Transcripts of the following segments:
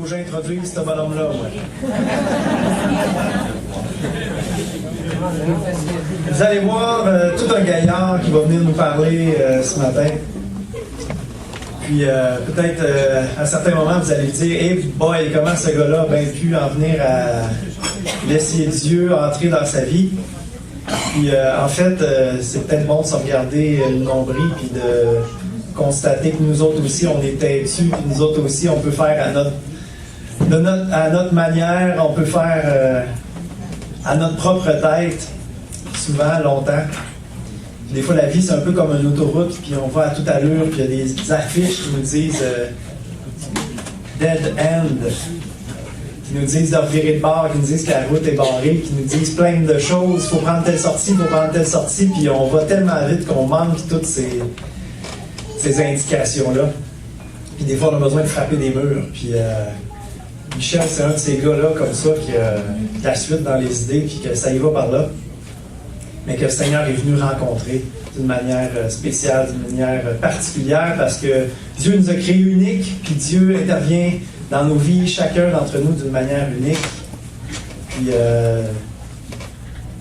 faut que j'introduise ce bonhomme-là, ouais. Vous allez voir tout un gaillard qui va venir nous parler ce matin. Puis peut-être à certains moments, vous allez dire « Hey boy, comment ce gars-là a bien pu en venir à laisser Dieu entrer dans sa vie? » Puis en fait, c'est peut-être bon de se regarder le nombril puis de constater que nous autres aussi, on est têtus, puis nous autres aussi, on peut faire à notre manière, on peut faire à notre propre tête, souvent, longtemps. Puis des fois, la vie, c'est un peu comme une autoroute, puis on va à toute allure, puis il y a des affiches qui nous disent dead end, qui nous disent de revirer de bord, qui nous disent que la route est barrée, qui nous disent plein de choses, il faut prendre telle sortie, puis on va tellement vite qu'on manque toutes ces indications-là. Puis des fois, on a besoin de frapper des murs. Puis Michel, c'est un de ces gars-là, comme ça, qui a la suite dans les idées, puis que ça y va par là. Mais que le Seigneur est venu rencontrer d'une manière spéciale, d'une manière particulière, parce que Dieu nous a créés uniques, puis Dieu intervient dans nos vies, chacun d'entre nous, d'une manière unique. Puis,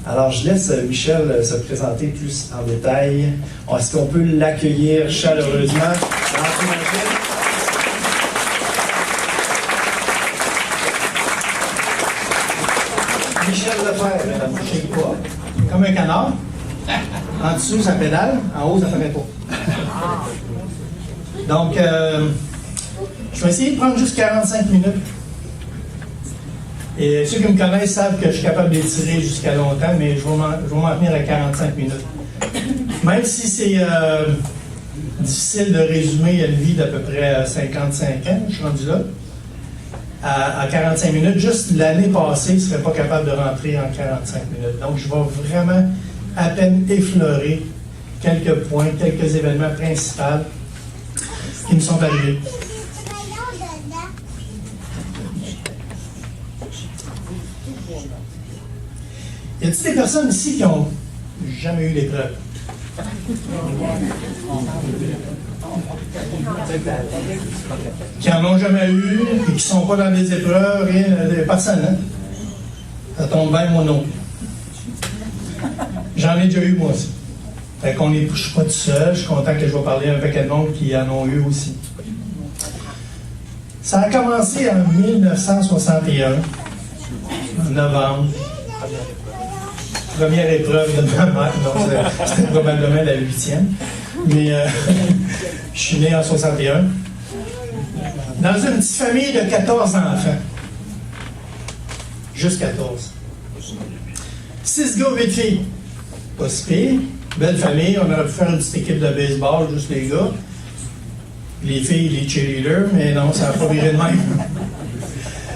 alors, je laisse Michel se présenter plus en détail. Est-ce qu'on peut l'accueillir chaleureusement? Michel Lefebvre, mesdames, ne bougez pas. Comme un canard. En dessous, ça pédale. En haut, ça ne fait pas. Donc, je vais essayer de prendre juste 45 minutes. Et ceux qui me connaissent savent que je suis capable d'étirer jusqu'à longtemps, mais je vais m'en tenir à 45 minutes. Même si c'est difficile de résumer une vie d'à peu près 55 ans, je suis rendu là, à 45 minutes, juste l'année passée, je ne serais pas capable de rentrer en 45 minutes. Donc, je vais vraiment à peine effleurer quelques points, quelques événements principaux qui me sont arrivés. Y a-t-il des personnes ici qui n'ont jamais eu l'épreuve? Qui n'en ont jamais eu et qui ne sont pas dans des épreuves, rien, personne, hein? Ça tombe bien, moi non. J'en ai déjà eu, moi aussi. Fait qu'on est, je ne suis pas tout seul, je suis content que je vais parler à un paquet de monde qui en ont eu aussi. Ça a commencé en 1961, en novembre. Première épreuve de ma mère, donc c'était probablement la 8e. Mais je suis né en 61. Dans une petite famille de 14 enfants. Juste 14. 6 gars, 8 filles. Pas si pire. Belle famille, on aurait pu faire une petite équipe de baseball, juste les gars. Les filles, les cheerleaders, mais non, ça n'a pas viré de même.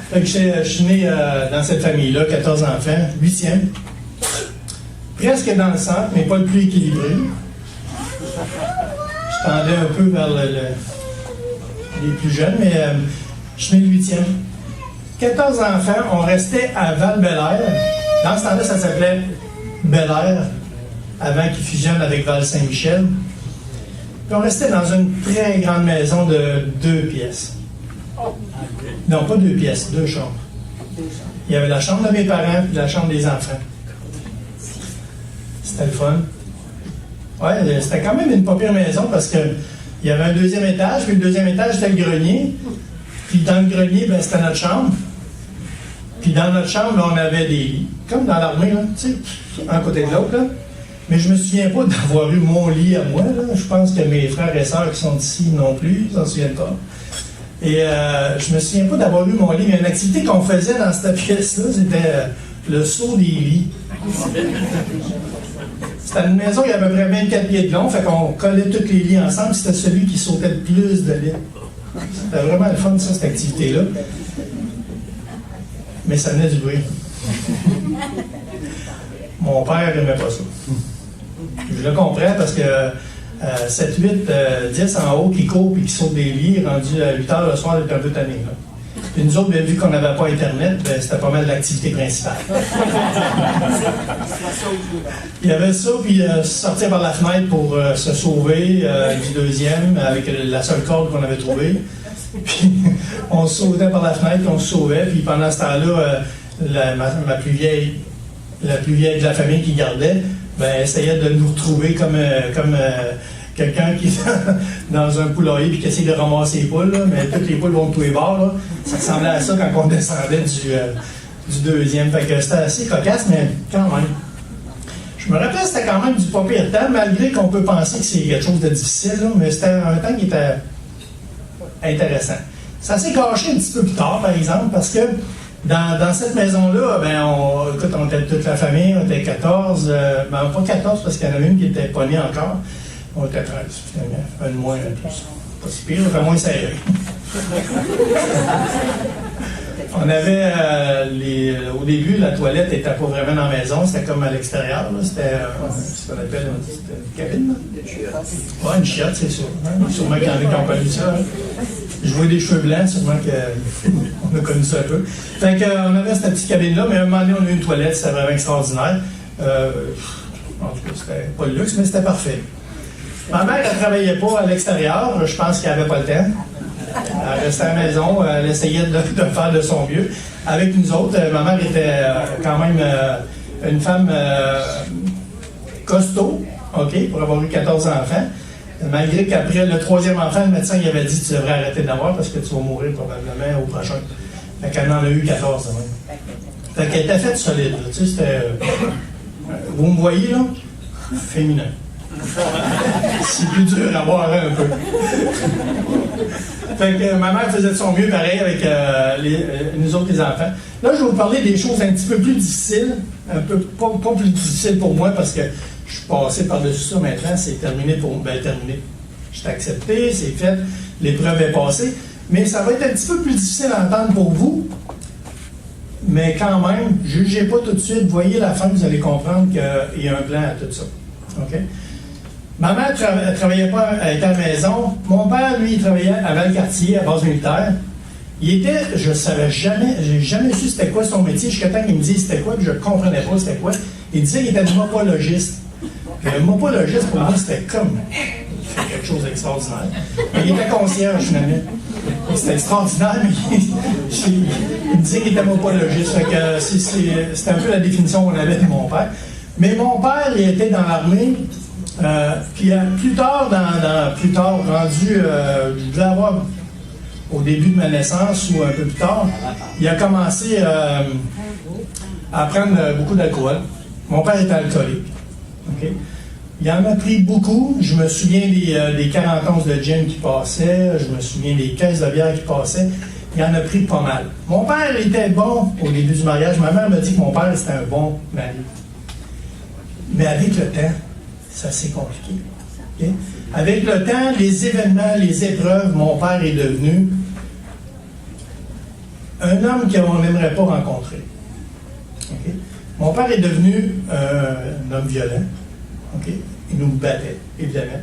Fait que je suis né dans cette famille-là, 14 enfants, 8e. Presque dans le centre, mais pas le plus équilibré. Je tendais un peu vers les plus jeunes, mais je suis né le 8e. 14 enfants, on restait à Val-Bélair. Dans ce temps-là, ça s'appelait Bel-Air, avant qu'il fusionne avec Val-Saint-Michel. Puis on restait dans une très grande maison de 2 pièces. Non, pas 2 pièces, 2 chambres. Il y avait la chambre de mes parents et la chambre des enfants. C'était le fun. Ouais, c'était quand même une pas pire maison parce qu'il y avait un 2e étage, puis le 2e étage, c'était le grenier. Puis dans le grenier, ben, c'était notre chambre. Puis dans notre chambre, là, on avait des lits, comme dans l'armée, là, tu sais, un côté de l'autre, là. Mais je me souviens pas d'avoir eu mon lit à moi, là. Je pense que mes frères et sœurs qui sont ici non plus, ils s'en souviennent pas. Et je me souviens pas d'avoir eu mon lit, mais une activité qu'on faisait dans cette pièce-là, c'était le saut des lits. C'était une maison qui avait à peu près 24 pieds de long, fait qu'on collait tous les lits ensemble, c'était celui qui sautait le plus de lits. C'était vraiment le fun, ça, cette activité-là. Mais ça venait du bruit. Mon père n'aimait pas ça. Je le comprends parce que 7, 8, 10 en haut qui courent et qui sautent des lits, rendu à 8 heures le soir, il est un peu tanné. Puis nous autres, bien, vu qu'on n'avait pas Internet, ben, c'était pas mal l'activité principale. Il y avait ça, puis sortir par la fenêtre pour se sauver du deuxième avec la seule corde qu'on avait trouvée. Puis on sautait par la fenêtre, on se sauvait, puis pendant ce temps-là, la plus vieille de la famille qui gardait, ben, essayait de nous retrouver comme quelqu'un qui est dans un poulailler et qui essaie de ramasser les poules, là, mais toutes les poules vont de tous les bords. Là. Ça ressemblait à ça quand on descendait du deuxième. Fait que c'était assez cocasse, mais quand même. Je me rappelle que c'était quand même du pas pire temps, malgré qu'on peut penser que c'est quelque chose de difficile, là, mais c'était un temps qui était intéressant. Ça s'est gâché un petit peu plus tard, par exemple, parce que dans cette maison-là, ben, on était toute la famille, on était 14, ben, pas 14 parce qu'il y en avait une qui était pas née encore. On était 13, finalement. Un de moins, un plus. Pas si pire, on était moins serré. On avait, au début, la toilette n'était pas vraiment dans la maison, c'était comme à l'extérieur. C'était ce qu'on appelle une cabine. Oui, une chiotte, c'est sûr. Hein? Sûrement qu'il y en a qui ont connu ça. Hein? Je vois des cheveux blancs, sûrement qu'on a connu ça un peu. Fait qu'on avait cette petite cabine-là, mais à un moment donné, on a eu une toilette, c'était vraiment extraordinaire. En tout cas, c'était pas le luxe, mais c'était parfait. Ma mère, elle ne travaillait pas à l'extérieur, je pense qu'elle n'avait pas le temps. Elle restait à la maison, elle essayait de faire de son mieux. Avec nous autres, ma mère était quand même une femme costaud, OK, pour avoir eu 14 enfants. Malgré qu'après le troisième enfant, le médecin il avait dit tu devrais arrêter d'avoir parce que tu vas mourir probablement au prochain. Fait qu'elle en a eu 14 même. Fait qu'elle était faite solide. Là. Tu sais, c'était. Vous me voyez là? Féminin. C'est plus dur à voir un peu. Fait que ma mère faisait de son mieux pareil avec nous autres les enfants. Là, je vais vous parler des choses un petit peu plus difficiles, un peu pas plus difficiles pour moi parce que je suis passé par-dessus ça maintenant, c'est terminé pour terminé. Je suis accepté, c'est fait, l'épreuve est passée, mais ça va être un petit peu plus difficile à entendre pour vous. Mais quand même, jugez pas tout de suite, voyez la fin, vous allez comprendre qu'il y a un plan à tout ça. OK? Ma mère ne travaillait pas à la maison. Mon père, lui, il travaillait à Valcartier, à base militaire. Il était, je ne savais jamais, j'ai jamais su c'était quoi son métier, jusqu'à temps qu'il me dise c'était quoi, puis je ne comprenais pas c'était quoi. Il disait qu'il était mopologiste. Le mopologiste, pour moi, c'était comme quelque chose d'extraordinaire. Mais il était concierge, finalement. C'était extraordinaire, mais il disait qu'il était mopologiste. C'était un peu la définition qu'on avait de mon père. Mais mon père, il était dans l'armée. Puis plus tard, rendu, je devais avoir au début de ma naissance ou un peu plus tard, il a commencé à prendre beaucoup d'alcool. Mon père était alcoolique. Okay? Il en a pris beaucoup. Je me souviens des 40 onces de gin qui passaient. Je me souviens des caisses de bière qui passaient. Il en a pris pas mal. Mon père était bon au début du mariage. Ma mère m'a dit que mon père c'était un bon mari. Mais avec le temps, ça s'est compliqué. Okay? Avec le temps, les événements, les épreuves, mon père est devenu un homme qu'on n'aimerait pas rencontrer. Okay? Mon père est devenu un homme violent. Okay? Il nous battait, évidemment.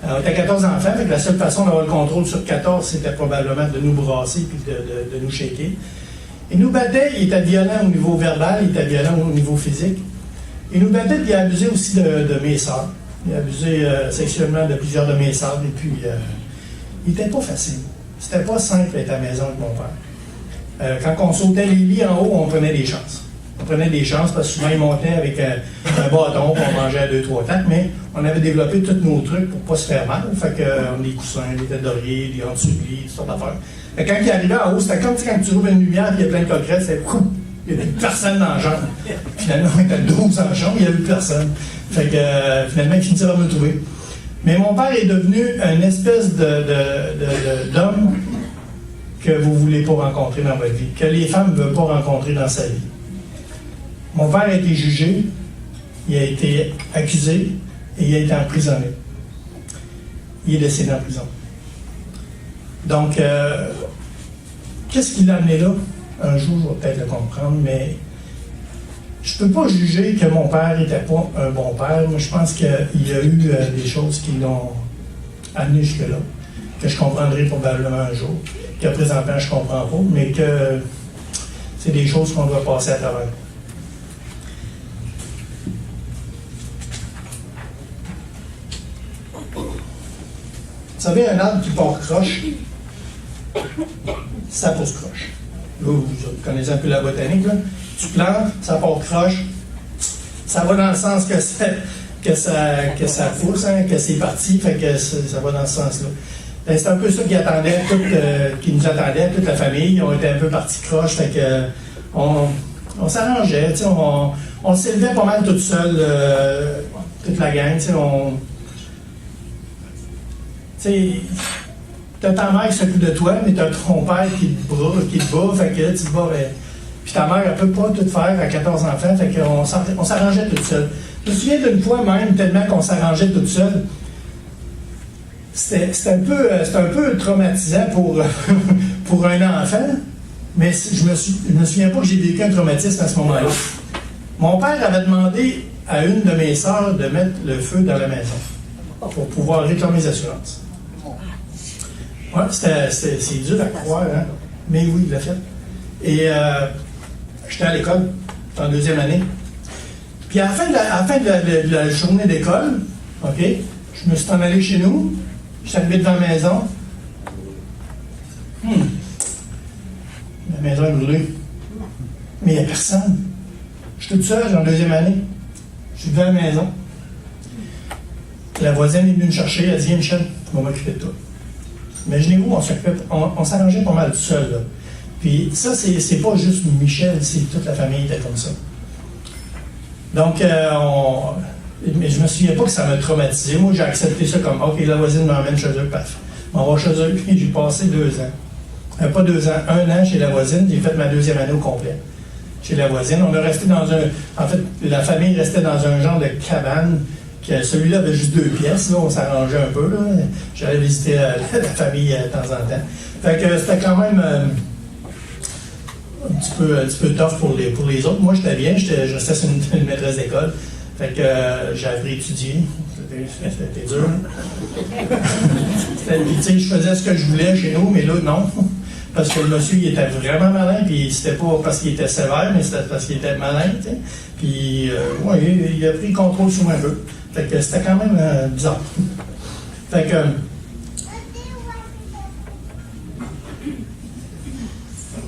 Alors, on était 14 enfants, fait que la seule façon d'avoir le contrôle sur 14, c'était probablement de nous brasser et de nous shaker. Il nous battait, il était violent au niveau verbal, il était violent au niveau physique. Il nous battait, puis il a abusé aussi de mes sœurs. Il a abusé sexuellement de plusieurs de mes sœurs, et puis il n'était pas facile. C'était pas simple d'être à la maison avec mon père. Quand on sautait les lits en haut, on prenait des chances. On prenait des chances parce que souvent il montait avec un bâton, puis on mangeait à 2-3 tacs, mais on avait développé tous nos trucs pour ne pas se faire mal. Fait que des coussins, des têtes d'oreiller, des en-dessous de lit, toutes sortes d'affaires. Fait que quand il arrivait en haut, c'était comme quand tu rouvres une lumière et il y a plein de coquerettes, c'était il n'y avait plus personne dans la chambre. Finalement, on était 12 en chambre, il n'y avait plus personne. Fait que finalement, il finissait par me trouver. Mais mon père est devenu une espèce d'homme que vous ne voulez pas rencontrer dans votre vie, que les femmes ne veulent pas rencontrer dans sa vie. Mon père a été jugé, il a été accusé et il a été emprisonné. Il est décédé en prison. Donc, qu'est-ce qui l'a amené là? Un jour, je vais peut-être le comprendre, mais je ne peux pas juger que mon père n'était pas un bon père. Moi, je pense qu'il y a eu des choses qui l'ont amené jusque-là. que je comprendrai probablement un jour, que présentement je ne comprends pas, mais que c'est des choses qu'on doit passer à travers. Vous savez, un arbre qui part croche, ça pousse croche. Vous connaissez un peu la botanique, là. Tu plantes, ça part croche, ça va dans le sens que ça pousse, hein, que c'est parti, fait que ça va dans ce sens-là. Ben, c'est un peu ça qui nous attendait, toute la famille. On était un peu partis croche, fait que on s'arrangeait, on s'élevait pas mal toute seule, toute la gang, t'as ta mère qui s'occupe de toi, mais t'as ton père qui te bat, fait que là, tu te bats, puis ta mère, elle peut pas tout faire à 14 enfants, fait qu'on s'arrangeait toute seule. Je me souviens d'une fois même, tellement qu'on s'arrangeait toute seule, c'était un peu traumatisant pour un enfant, mais je me souviens pas que j'ai vécu un traumatisme à ce moment-là. Mon père avait demandé à une de mes sœurs de mettre le feu dans la maison pour pouvoir réclamer les assurances. Ouais, c'est dur à croire, hein? Mais oui, il l'a fait. Et j'étais à l'école, en 2e année. Puis à la fin de la journée d'école, OK, je me suis en allé chez nous, je suis arrivé devant la maison. La maison est brûlée. Mais il n'y a personne. Je suis toute seule, en 2e année. Je suis devant la maison. La voisine est venue me chercher, elle dit: viens, Michel, on va m'occuper de toi. Imaginez-vous, on s'arrangeait pas mal tout seul, là. Puis ça, c'est pas juste Michel, c'est toute la famille était comme ça. Donc, mais je me souviens pas que ça m'a traumatisé. Moi, j'ai accepté ça comme: OK, la voisine m'emmène chez eux, paf. On va chez eux, puis j'ai passé 2 ans. Pas 2 ans, 1 an chez la voisine. J'ai fait ma 2e année au complet chez la voisine. On a resté dans en fait, la famille restait dans un genre de cabane. Celui-là avait juste 2 pièces, là, on s'arrangeait un peu. J'allais visiter la famille de temps en temps. Fait que c'était quand même un petit peu tough pour les autres. Moi, j'étais bien, je restais sur une maîtresse d'école. Fait que j'ai appris à étudier. C'était dur. Puis, je faisais ce que je voulais chez nous, mais là, non. Parce que le monsieur, il était vraiment malin, puis c'était pas parce qu'il était sévère, mais c'était parce qu'il était malin, tu sais. Puis, il a pris le contrôle sur moi un peu. Fait que c'était quand même bizarre. Fait que...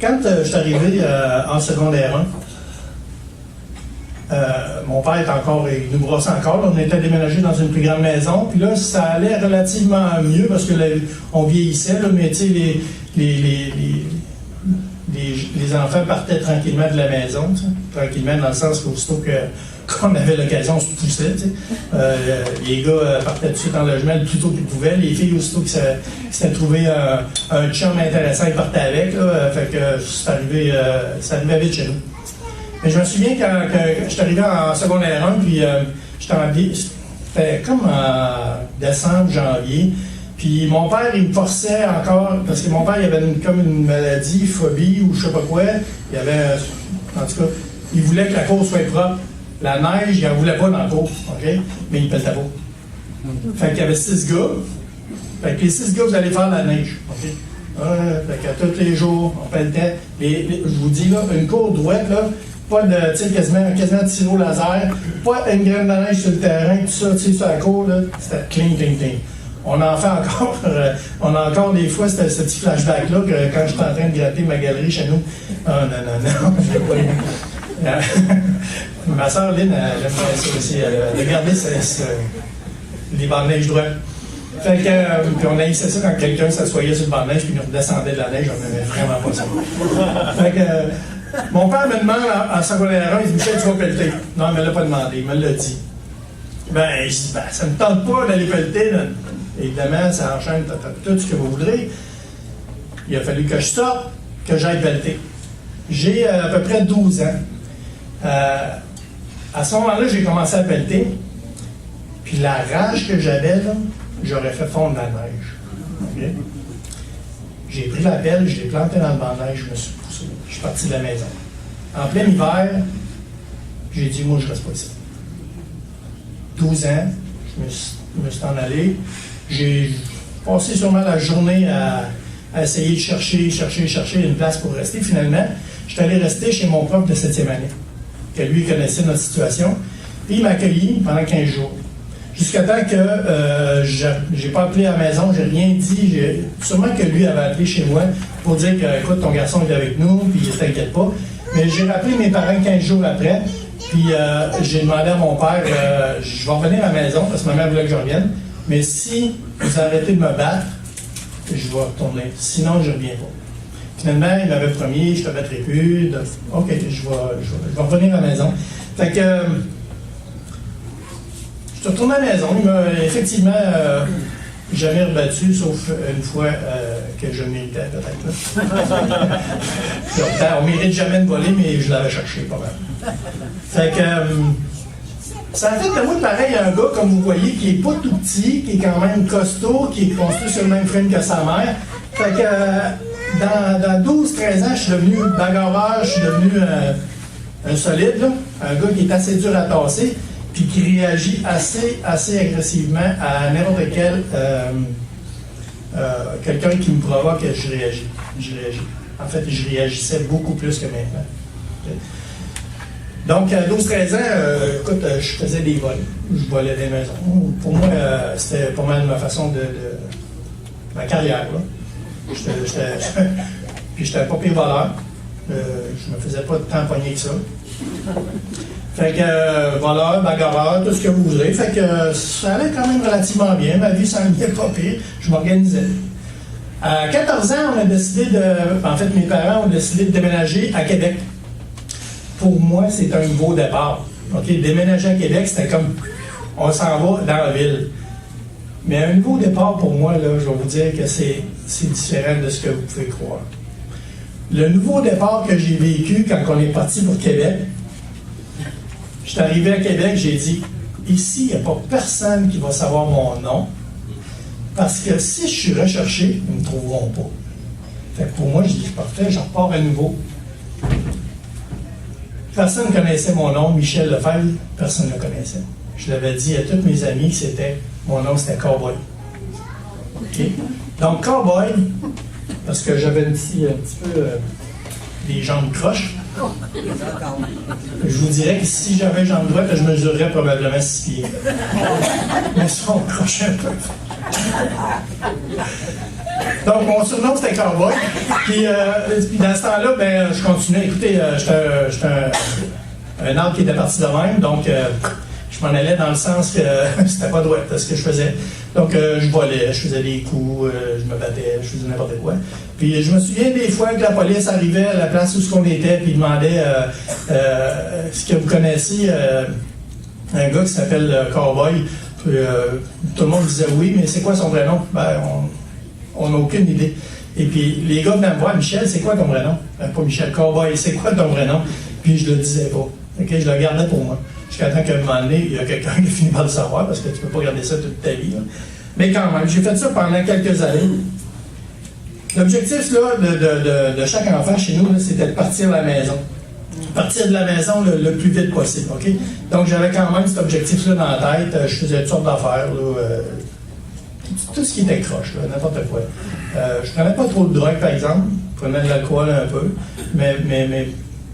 quand je suis arrivé en secondaire 1, mon père est encore, il nous brossait encore, là, on était déménagé dans une plus grande maison, puis là, ça allait relativement mieux parce que on vieillissait, là, mais tu sais, les enfants partaient tranquillement de la maison, tranquillement dans le sens qu'aussitôt qu'on avait l'occasion, on se poussait. Les gars partaient tout de suite en logement le plus tôt qu'ils pouvaient. Les filles, aussitôt qu'ils s'étaient trouvé un chum intéressant, ils partaient avec. Fait que c'est arrivé vite chez nous. Mais je me souviens quand je suis arrivé en secondaire 1, puis c'était comme en décembre, janvier. Puis mon père, il me forçait encore, parce que mon père, il avait comme une maladie, phobie ou je sais pas quoi. Il avait, en tout cas, il voulait que la cour soit propre. La neige, il n'en voulait pas dans la cour, OK? Mais il pelletait pas. Fait qu'il y avait 6 gars. Fait que les 6 gars, vous allez faire de la neige, OK? Fait que tous les jours, on pelletait. Je vous dis, là, une cour droite, là, pas de, tu sais, quasiment de stylo laser, pas une graine de neige sur le terrain, tout ça, tu sais, sur la cour, là, c'était clean, clean, clean. On en fait encore, on a encore des fois ce petit flashback-là, que quand j'étais en train de gratter ma galerie chez nous. Ah, non, je l'ai pas eu. Ma soeur Lynn, elle aime bien ça aussi. Elle a gardé les bancs de neige droits. Fait que, puis on haïssait ça quand quelqu'un s'assoyait sur le banc de neige puis nous redescendait de la neige, on n'aimait vraiment pas ça. Fait que, mon père me demande en secondaire 1, il dit: Michel, tu vas pelleter. Non, il ne me l'a pas demandé, il me l'a dit. Je dis: ça ne me tente pas d'aller pelleter. Là. Évidemment, ça enchaîne tout ce que vous voudrez. Il a fallu que je sorte, que j'aille pelleter. J'ai à peu près 12 ans. À ce moment-là, j'ai commencé à pelleter. Puis la rage que j'avais, là, j'aurais fait fondre la neige. Okay? J'ai pris la pelle, je l'ai plantée dans le banc de neige, je me suis poussé. Je suis parti de la maison. En plein hiver, j'ai dit: moi, je reste pas ici. 12 ans, je me suis en allé. passé sûrement la journée à essayer de chercher une place pour rester. Finalement, je suis allé rester chez mon prof de 7e année, que lui connaissait notre situation. Puis il m'a accueilli pendant 15 jours. Jusqu'à temps que j'ai pas appelé à la maison, j'ai rien dit. Sûrement que lui avait appelé chez moi pour dire que, écoute, ton garçon est avec nous, puis il t'inquiète pas. Mais j'ai rappelé mes parents 15 jours après, puis j'ai demandé à mon père, je vais revenir à la maison, parce que ma mère voulait que je revienne, mais si vous arrêtez de me battre, je vais retourner. Sinon, je ne reviens pas. Finalement, il m'avait promis, je ne te battrai plus. OK, je vais revenir à la maison. Fait que je suis retourné à la maison. Il m'a effectivement jamais rebattu, sauf une fois que je méritais, peut-être. On ne mérite jamais de voler, mais je l'avais cherché pas mal. Fait que ça a fait de moi pareil un gars, comme vous voyez, qui est pas tout petit, qui est quand même costaud, qui est construit sur le même frame que sa mère. Fait que dans 12-13 ans, je suis devenu bagarreur, je suis devenu un solide, là, un gars qui est assez dur à tasser, puis qui réagit assez agressivement à n'importe quel quelqu'un qui me provoque, je réagis. En fait, je réagissais beaucoup plus que maintenant. Donc, à 12-13 ans, écoute, je faisais des vols. Je volais des maisons. Pour moi, c'était pas mal ma façon de ma carrière, là. Puis j'étais pas pire voleur. Je me faisais pas tant pogner que ça. Fait que voleur, bagarreur, tout ce que vous voudrez. Fait que ça allait quand même relativement bien. Ma vie s'ennuyait pas pire. Je m'organisais. À 14 ans, on a décidé en fait, mes parents ont décidé de déménager à Québec. Pour moi, c'est un nouveau départ. OK? Déménager à Québec, c'était comme on s'en va dans la ville. Mais un nouveau départ, pour moi, là, je vais vous dire que c'est différent de ce que vous pouvez croire. Le nouveau départ que j'ai vécu quand on est parti pour Québec, je suis arrivé à Québec, j'ai dit, ici, il n'y a pas personne qui va savoir mon nom, parce que si je suis recherché, ils ne me trouveront pas. Fait que pour moi, je dis, parfait, je repars à nouveau. Personne ne connaissait mon nom, Michel Lefebvre, personne ne le connaissait. Je l'avais dit à tous mes amis que mon nom c'était Cowboy. OK? Donc, Cowboy, parce que j'avais un petit peu des jambes croches, je vous dirais que si j'avais une jambe droite, je mesurerais probablement 6 pieds. Mais ça, on croche un peu. Donc, mon surnom, c'était Cowboy. Puis dans ce temps-là, ben, je continuais. Écoutez, j'étais un arbre qui était parti de même, donc je m'en allais dans le sens que c'était pas droit ce que je faisais. Donc, je volais, je faisais des coups, je me battais, je faisais n'importe quoi. Puis, je me souviens des fois que la police arrivait à la place où on était, puis demandait ce que vous connaissez, un gars qui s'appelle Cowboy. Puis, tout le monde disait oui, mais c'est quoi son vrai nom? Ben, on n'a aucune idée. Et puis, les gars venaient me voir, Michel, c'est quoi ton vrai nom? Ben, pas Michel, Cowboy, c'est quoi ton vrai nom? Puis, je le disais pas. Okay, je le gardais pour moi. Jusqu'à temps qu'à un moment donné, il y a quelqu'un qui finit par le savoir, parce que tu ne peux pas garder ça toute ta vie. Là. Mais quand même, j'ai fait ça pendant quelques années. L'objectif là, de chaque enfant chez nous, là, c'était de partir de la maison. Partir de la maison le plus vite possible. Okay? Donc, j'avais quand même cet objectif-là dans la tête. Je faisais toutes sortes d'affaires. Tout ce qui était croche, là, n'importe quoi. Je prenais pas trop de drogue, par exemple. Je prenais de l'alcool un peu. Mais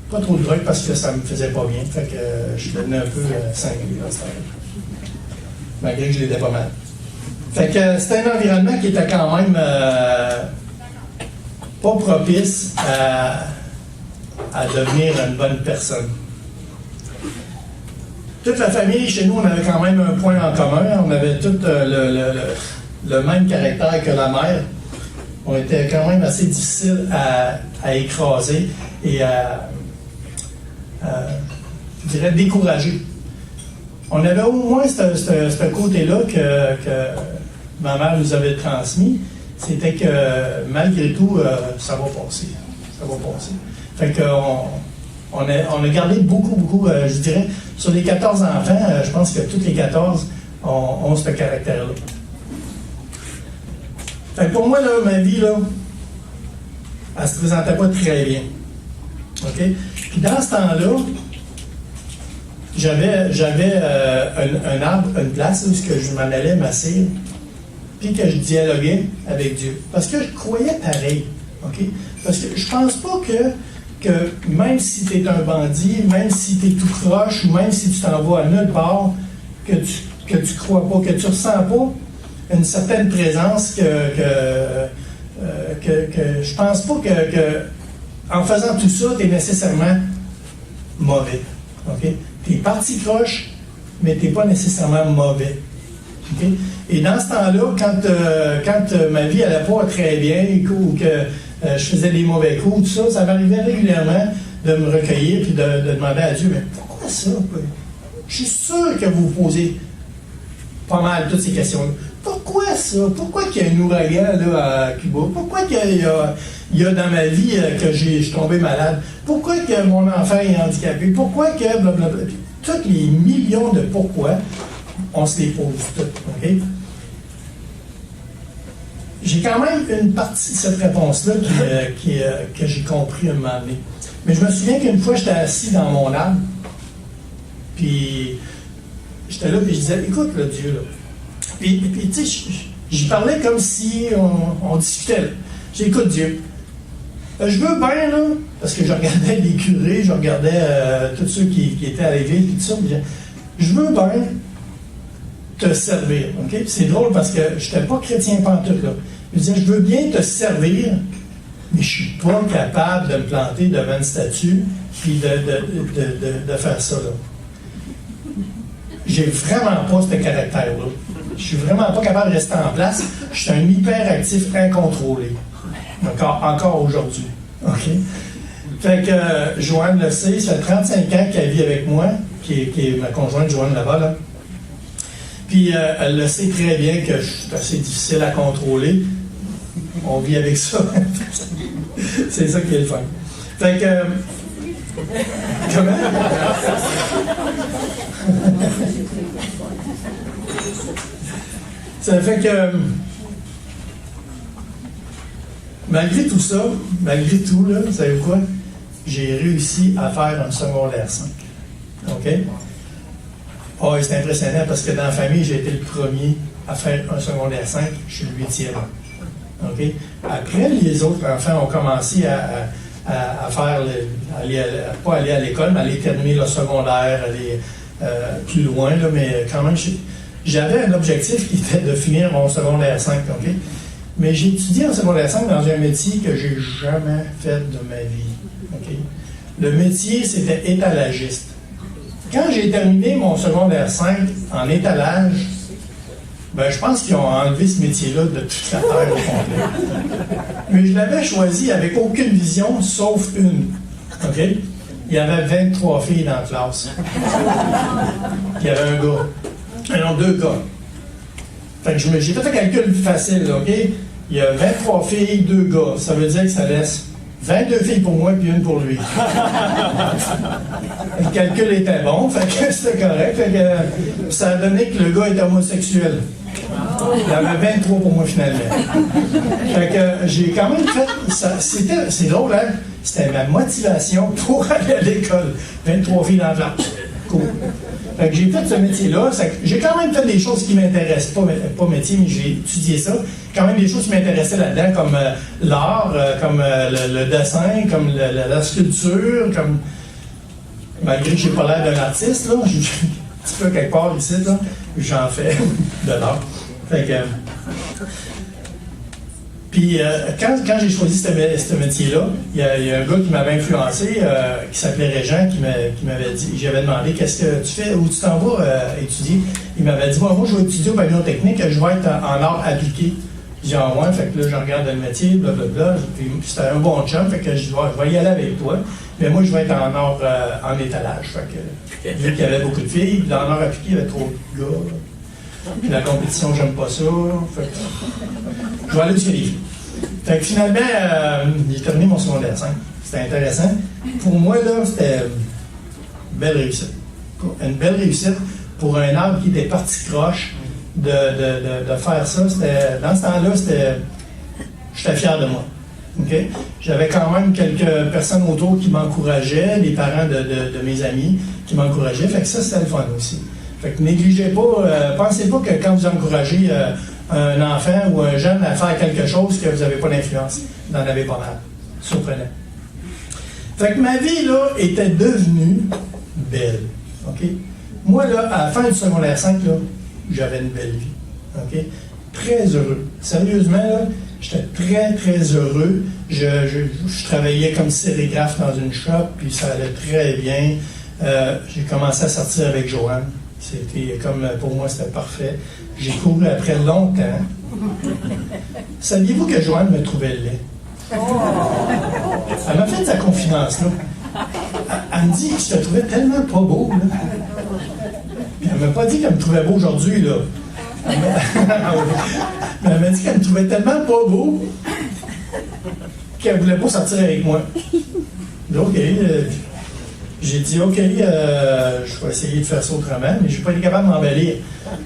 pas trop de drogue parce que ça me faisait pas bien. Fait que je devenais un peu cinglé dans ce temps-là. Malgré que je l'étais pas mal. Fait que c'était un environnement qui était quand même pas propice à devenir une bonne personne. Toute la famille, chez nous, on avait quand même un point en commun. On avait tout le même caractère que la mère. On était quand même assez difficile à écraser et je dirais décourager. On avait au moins ce côté-là que ma mère nous avait transmis, c'était que malgré tout, ça va passer. Ça va passer. Fait qu'on a gardé beaucoup, je dirais, sur les 14 enfants, je pense que tous les 14 ont ce caractère-là. Fait que pour moi, là, ma vie, là, elle se présentait pas très bien. OK? Puis dans ce temps-là, j'avais un arbre, une place où je m'en allais m'asseoir. puis que je dialoguais avec Dieu. Parce que je croyais pareil. OK? Parce que je pense pas que même si tu es un bandit, même si tu es tout croche, ou même si tu t'en vas à nulle part, que tu crois pas, que tu ressens pas une certaine présence que je pense pas que en faisant tout ça, tu es nécessairement mauvais. Okay? Tu es parti croche, mais tu n'es pas nécessairement mauvais. Okay? Et dans ce temps-là, quand ma vie n'allait pas très bien, ou que je faisais des mauvais coups, tout ça, ça m'arrivait régulièrement de me recueillir et de demander à Dieu, mais pourquoi ça? Je suis sûr que vous vous posez pas mal toutes ces questions-là. Pourquoi ça? Pourquoi qu'il y a un ouragan là, à Cuba? Pourquoi qu'il y a dans ma vie que je suis tombé malade? Pourquoi que mon enfant est handicapé? Pourquoi que blablabla? Tous les millions de pourquoi, on se les pose toutes. Okay? J'ai quand même une partie de cette réponse-là que j'ai compris à un moment donné. Mais je me souviens qu'une fois, j'étais assis dans mon âme, puis j'étais là, puis je disais, écoute, là, Dieu, là. Puis tu sais, j'y parlais comme si on discutait. Là. J'ai dit, écoute, Dieu, je veux bien, là, parce que je regardais les curés, je regardais tous ceux qui étaient à l'église, puis tout ça, puis je veux bien te servir, OK? Puis c'est drôle parce que je n'étais pas chrétien pantoute, là. Je disais, je veux bien te servir, mais je ne suis pas capable de me planter devant une statue, puis de faire ça, là. J'ai vraiment pas ce caractère-là. Je suis vraiment pas capable de rester en place. Je suis un hyperactif incontrôlé. Encore aujourd'hui. OK? Fait que Joanne le sait, ça fait 35 ans qu'elle vit avec moi, qui est ma conjointe Joanne là-bas, là. Puis elle le sait très bien que je suis assez difficile à contrôler. On vit avec ça. C'est ça qui est le fun. Fait que... comment? Ça fait que, malgré tout ça, malgré tout, là, vous savez quoi? J'ai réussi à faire un secondaire 5. OK? Oh, c'est impressionnant parce que dans la famille, j'ai été le premier à faire un secondaire 5. Je suis le 8e. OK? Après, les autres enfants ont commencé à faire, pas aller à l'école, mais aller terminer le secondaire, aller plus loin, là, mais quand même, j'avais un objectif qui était de finir mon secondaire 5, OK? Mais j'ai étudié en secondaire 5 dans un métier que j'ai jamais fait de ma vie, OK? Le métier, c'était étalagiste. Quand j'ai terminé mon secondaire 5 en étalage, ben, je pense qu'ils ont enlevé ce métier-là de toute la terre au complet. Mais je l'avais choisi avec aucune vision, sauf une, OK? Il y avait 23 filles dans la classe. Il y avait un gars. Non, 2 gars. Fait que j'ai fait un calcul facile, là, OK? Il y a 23 filles, 2 gars. Ça veut dire que ça laisse 22 filles pour moi puis une pour lui. Le calcul était bon, fait que c'était correct. Fait que ça a donné que le gars était homosexuel. Il y en avait 23 pour moi finalement. Fait que j'ai quand même fait ça. C'est drôle, hein? C'était ma motivation pour aller à l'école. 23 filles dans la classe. Cool. Fait que j'ai fait ce métier-là. J'ai quand même fait des choses qui m'intéressent, pas métier, mais j'ai étudié ça. Quand même des choses qui m'intéressaient là-dedans, comme l'art, comme le dessin, comme la sculpture, comme... Malgré que j'ai pas l'air d'un artiste, là, un petit peu quelque part ici, là, j'en fais de l'art. Fait que... Puis, quand j'ai choisi ce métier-là, il y a un gars qui m'avait influencé, qui s'appelait Régent, qui m'avait dit, j'avais demandé, qu'est-ce que tu fais, où tu t'en vas étudier? Il m'avait dit, moi, je vais étudier au pavillon technique, je vais être en art appliqué. J'ai dit, ah ouais, fait que là, je regarde le métier, blablabla. Puis c'était un bon chum, fait que je vais y aller avec toi. Mais moi, je vais être en art, en étalage. Fait que, vu qu'il y avait beaucoup de filles, dans l'art appliqué, il y avait trop de gars. Puis la compétition, j'aime pas ça. Fait que, je vais aller où il y a des filles. Fait que finalement, j'ai terminé mon secondaire 5. C'était intéressant. Pour moi, là, c'était une belle réussite. Une belle réussite pour un arbre qui était parti croche de faire ça. Dans ce temps-là, j'étais fier de moi. Okay? J'avais quand même quelques personnes autour qui m'encourageaient, les parents de mes amis qui m'encourageaient. Fait que ça, c'était le fun aussi. Fait que négligez pas, pensez pas que quand vous encouragez un enfant ou un jeune à faire quelque chose que vous n'avez pas d'influence. Vous en avez pas mal. Surprenant. Fait que ma vie, là, était devenue belle. OK? Moi, là, à la fin du secondaire 5, là, j'avais une belle vie. OK? Très heureux. Sérieusement, là, j'étais très, très heureux. Je travaillais comme sérigraphe dans une shop, puis ça allait très bien. J'ai commencé à sortir avec Joanne. C'était comme, pour moi, c'était parfait. J'ai couru après longtemps. Saviez-vous que Joanne me trouvait laid? Elle m'a fait sa confidence, là. Elle me dit que je te trouvais tellement pas beau, là. Puis elle m'a pas dit qu'elle me trouvait beau aujourd'hui, là. Mais elle m'a dit qu'elle me trouvait tellement pas beau qu'elle voulait pas sortir avec moi. OK. J'ai dit, OK, je vais essayer de faire ça autrement, mais je n'ai pas été capable de m'embellir.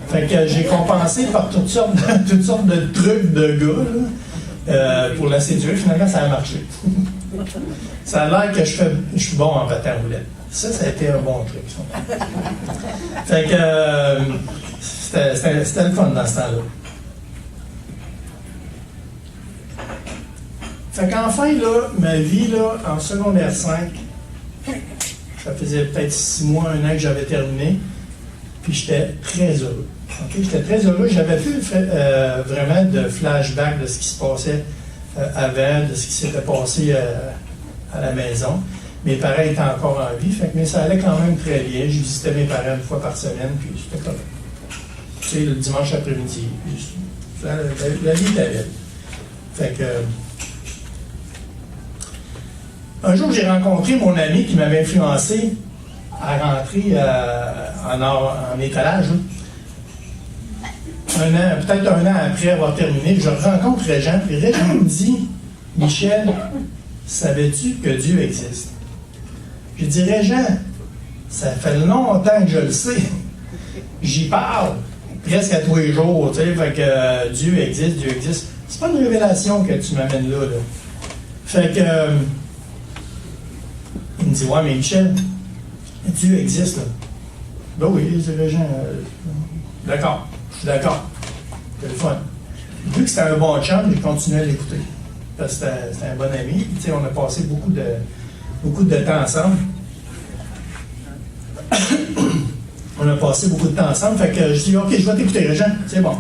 Fait que j'ai compensé par toutes sortes de trucs de gars pour la séduire. Finalement, ça a marché. Ça a l'air que je suis bon en patin à roulette. Ça a été un bon truc, ça. Fait que c'était le fun dans ce temps-là. Fait qu'enfin, là, ma vie, là, en secondaire 5, ça faisait peut-être 6 mois, 1 an que j'avais terminé, puis j'étais très heureux. Okay? J'étais très heureux. J'avais plus vraiment de flashback de ce qui se passait avant, de ce qui s'était passé à la maison. Mes parents étaient encore en vie, mais ça allait quand même très bien. Je visitais mes parents 1 fois par semaine, puis c'était comme, tu sais, le dimanche après-midi. La vie était belle. Fait que... Un jour, j'ai rencontré mon ami qui m'avait influencé à rentrer en étalage. Peut-être un an après avoir terminé, je rencontre Régent. Et Régent me dit, Michel, savais-tu que Dieu existe? J'ai dit, Régent, ça fait longtemps que je le sais. J'y parle presque à tous les jours. Tu sais, fait que Dieu existe, Dieu existe. C'est pas une révélation que tu m'amènes là. Fait que... il me dit, ouais, mais Michel, Dieu existe, là. Ben oui, c'est Régent. D'accord, je suis d'accord. C'est le fun. Vu que c'était un bon chum, j'ai continué à l'écouter. Parce que c'était un bon ami. Tu sais, on a passé beaucoup de temps ensemble. On a passé beaucoup de temps ensemble. Fait que je dis, OK, je vais t'écouter, Régent. C'est bon.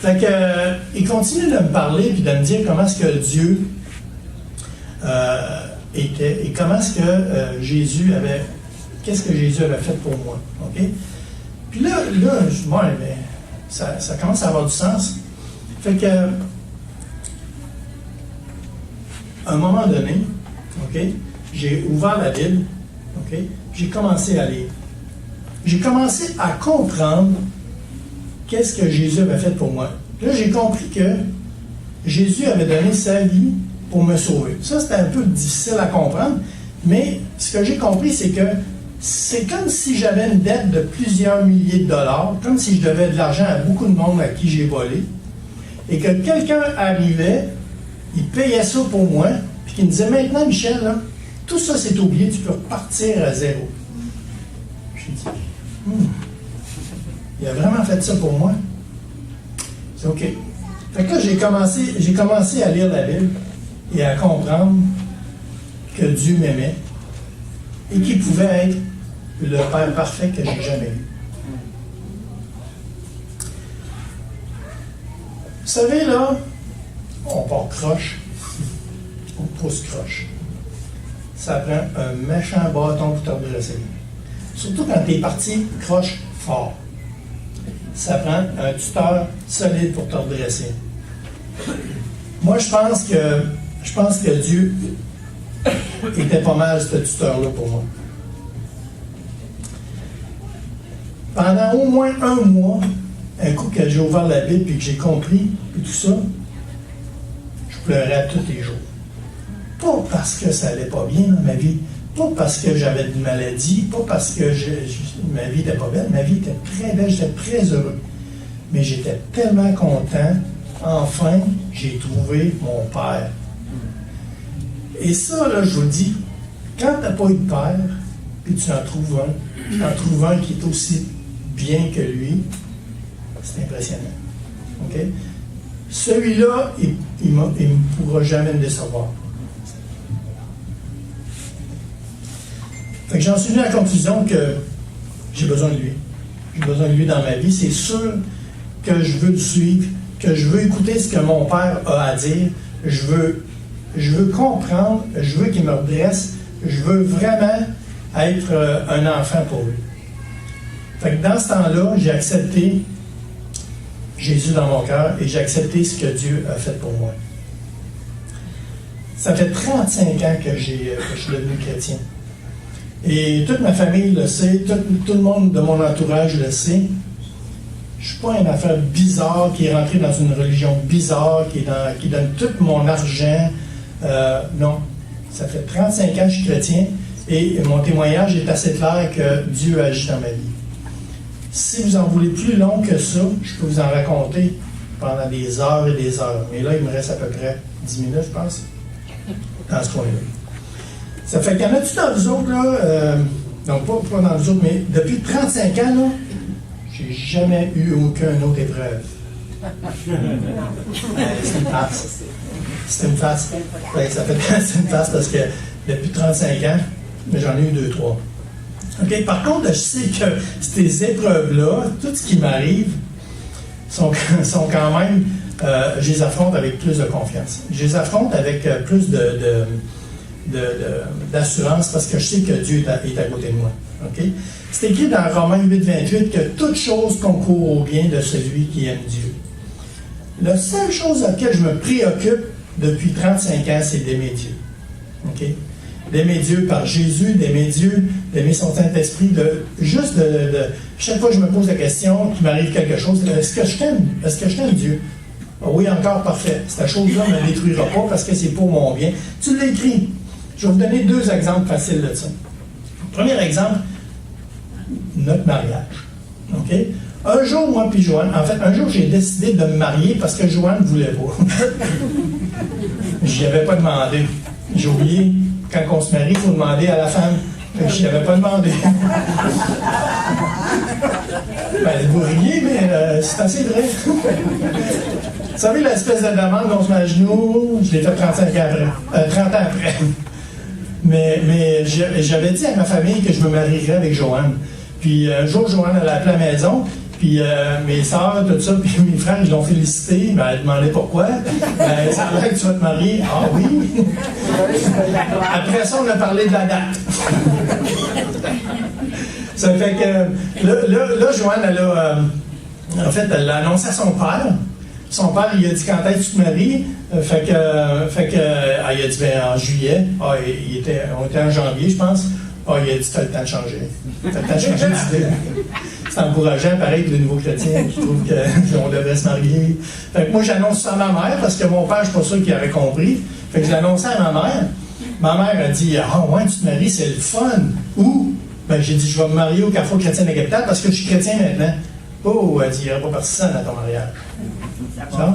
Fait que, il continue de me parler puis de me dire comment est-ce que Dieu était et comment est-ce que Jésus avait. Qu'est-ce que Jésus avait fait pour moi. OK? Puis là mais ça commence à avoir du sens. Fait que, à un moment donné, OK, j'ai ouvert la Bible, OK, j'ai commencé à lire. J'ai commencé à comprendre qu'est-ce que Jésus avait fait pour moi. Là, j'ai compris que Jésus avait donné sa vie pour me sauver. Ça, c'était un peu difficile à comprendre, mais ce que j'ai compris, c'est que c'est comme si j'avais une dette de plusieurs milliers de dollars, comme si je devais de l'argent à beaucoup de monde à qui j'ai volé, et que quelqu'un arrivait, il payait ça pour moi, puis qu'il me disait, maintenant, Michel, là, tout ça, c'est oublié, tu peux repartir à zéro. J'ai dit, il a vraiment fait ça pour moi. C'est OK. Fait que là, j'ai commencé à lire la Bible et à comprendre que Dieu m'aimait et qu'il pouvait être le Père parfait que j'ai jamais eu. Vous savez, là, on part croche, on pousse croche. Ça prend un méchant bâton pour te redresser. Surtout quand tu es parti croche fort. Ça prend un tuteur solide pour te redresser. Moi, je pense que Dieu était pas mal ce tuteur-là pour moi. Pendant au moins 1 mois, un coup que j'ai ouvert la Bible et que j'ai compris et tout ça, je pleurais tous les jours. Pas parce que ça allait pas bien dans ma vie, pas parce que j'avais une maladie, pas parce que ma vie n'était pas belle, ma vie était très belle, j'étais très heureux. Mais j'étais tellement content, enfin, j'ai trouvé mon père. Et ça, là, je vous dis, quand tu n'as pas eu de père, puis tu en trouves un qui est aussi bien que lui, c'est impressionnant. OK? celui-là, il ne pourra jamais me décevoir. Fait que j'en suis venu à la conclusion que j'ai besoin de lui. J'ai besoin de lui dans ma vie. C'est sûr que je veux le suivre, que je veux écouter ce que mon père a à dire. Je veux comprendre, je veux qu'il me redresse. Je veux vraiment être un enfant pour lui. Fait que dans ce temps-là, j'ai accepté Jésus dans mon cœur et j'ai accepté ce que Dieu a fait pour moi. Ça fait 35 ans que je suis devenu chrétien. Et toute ma famille le sait, tout le monde de mon entourage le sait. Je ne suis pas une affaire bizarre qui est rentrée dans une religion bizarre, qui donne tout mon argent. Non. Ça fait 35 ans que je suis chrétien et mon témoignage est assez clair que Dieu agit dans ma vie. Si vous en voulez plus long que ça, je peux vous en raconter pendant des heures et des heures. Mais là, il me reste à peu près 10 minutes, je pense, dans ce coin-là. Ça fait qu'il y en a-tu dans vous autres, là, donc pas dans vous autres, mais depuis 35 ans, là, j'ai jamais eu aucune autre épreuve. C'est une farce. C'est une farce. Ouais, ça fait c'est une farce parce que depuis 35 ans, mais j'en ai eu 2-3. OK? Par contre, je sais que ces épreuves-là, tout ce qui m'arrive, sont quand même, je les affronte avec plus de confiance. Je les affronte avec plus d'assurance parce que je sais que Dieu est à côté de moi. Okay? C'est écrit dans Romains 8-28 que toute chose concourt au bien de celui qui aime Dieu. La seule chose à laquelle je me préoccupe depuis 35 ans, c'est d'aimer Dieu. Okay? D'aimer Dieu par Jésus, d'aimer Dieu, d'aimer son Saint-Esprit, chaque fois que je me pose la question, qu'il m'arrive quelque chose, est-ce que je t'aime? Est-ce que je t'aime Dieu? Oh oui, encore parfait. Cette chose-là ne me détruira pas parce que c'est pour mon bien. Tu l'as écrit. Je vais vous donner 2 exemples faciles de ça. Premier exemple, notre mariage. OK? Un jour, moi puis Joanne, en fait, un jour, j'ai décidé de me marier parce que Joanne ne voulait pas. Je n'y avais pas demandé. J'ai oublié, quand on se marie, il faut demander à la femme. Je n'y avais pas demandé. Vous riez, mais c'est assez vrai. Vous savez, l'espèce de demande, on se met à genoux, je l'ai fait 30 ans après. Mais j'avais dit à ma famille que je me marierais avec Joanne. Puis un jour, Joanne, elle a appelé à la maison, puis mes soeurs, tout ça, puis mes frères, ils l'ont félicité. Ben, elle demandait pourquoi. Ben, ça a l'air que tu vas te marier. Ah oui. Après ça, on a parlé de la date. Ça fait que là Joanne, elle l'a annoncé à son père. Son père, il a dit quand est-ce que tu te maries? Il a dit ben, en juillet. On était en janvier, je pense. Il a dit t'as le temps de changer. T'as le temps de changer d'idée. C'est encourageant, pareil, pour les nouveaux chrétiens qui trouvent qu'on devrait se marier. Fait que moi, j'annonce ça à ma mère parce que mon père, je suis pas sûr qu'il avait compris. Fait que je l'annonçais à ma mère. Ma mère a dit ah ouais, tu te maries, c'est le fun. Où? Ben, j'ai dit je vais me marier au Carrefour chrétien de la capitale parce que je suis chrétien maintenant. Oh, elle dit il n'y aura pas personne à ton mariage. Ça?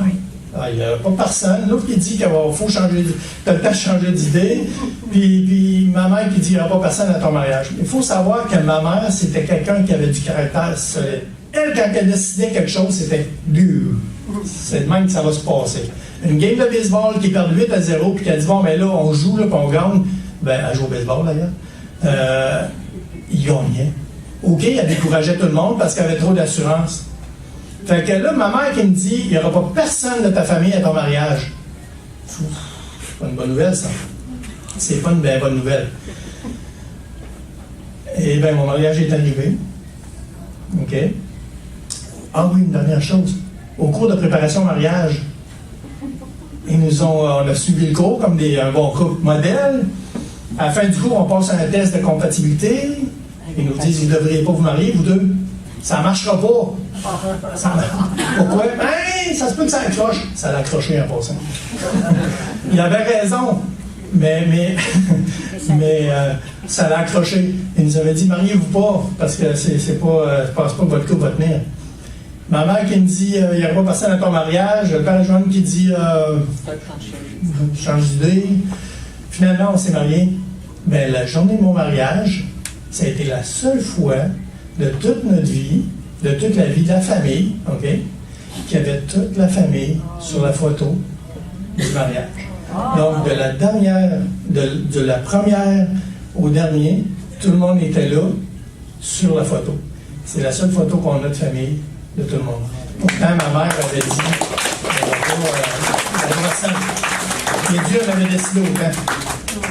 Ah, il n'y a pas personne. L'autre qui dit qu'il faut changer, tu as le temps de changer d'idée. Puis ma mère qui dit qu'il n'y aura pas personne à ton mariage. Il faut savoir que ma mère, c'était quelqu'un qui avait du caractère solide. Elle, quand elle décidait quelque chose, c'était dur. C'est de même que ça va se passer. Une game de baseball qui perd 8-0, puis qu'elle dit bon, mais là, on joue, là, puis on gagne. Ben, elle joue au baseball d'ailleurs. Il gagnait. OK, elle décourageait tout le monde parce qu'elle avait trop d'assurance. Fait que là, ma mère qui me dit, il n'y aura pas personne de ta famille à ton mariage. C'est pas une bonne nouvelle, ça. C'est pas une bien bonne nouvelle. Et bien, mon mariage est arrivé. OK. Ah oui, une dernière chose. Au cours de préparation au mariage, on a suivi le cours comme un bon couple modèle. À la fin du cours, on passe un test de compatibilité. Ils nous disent, vous ne devriez pas vous marier, vous deux. Ça ne marchera pas. Pourquoi? Ben, ça se peut que ça accroche. Ça l'a accroché en passant. Il avait raison, mais ça l'a accroché. Il nous avait dit, mariez-vous pas, parce que je pense pas que votre couple va tenir. Ma mère qui me dit, il n'y aura pas personne à ton mariage. Le père Joanne qui dit, change d'idée. Finalement, on s'est mariés. Ben, la journée de mon mariage, ça a été la seule fois de toute notre vie, de toute la vie de la famille, OK, qu'il y avait toute la famille sur la photo du mariage. Donc, de la dernière, de la première au dernier, tout le monde était là sur la photo. C'est la seule photo qu'on a de famille de tout le monde. Pourtant, ma mère avait dit, mais Dieu m'avait décidé autant.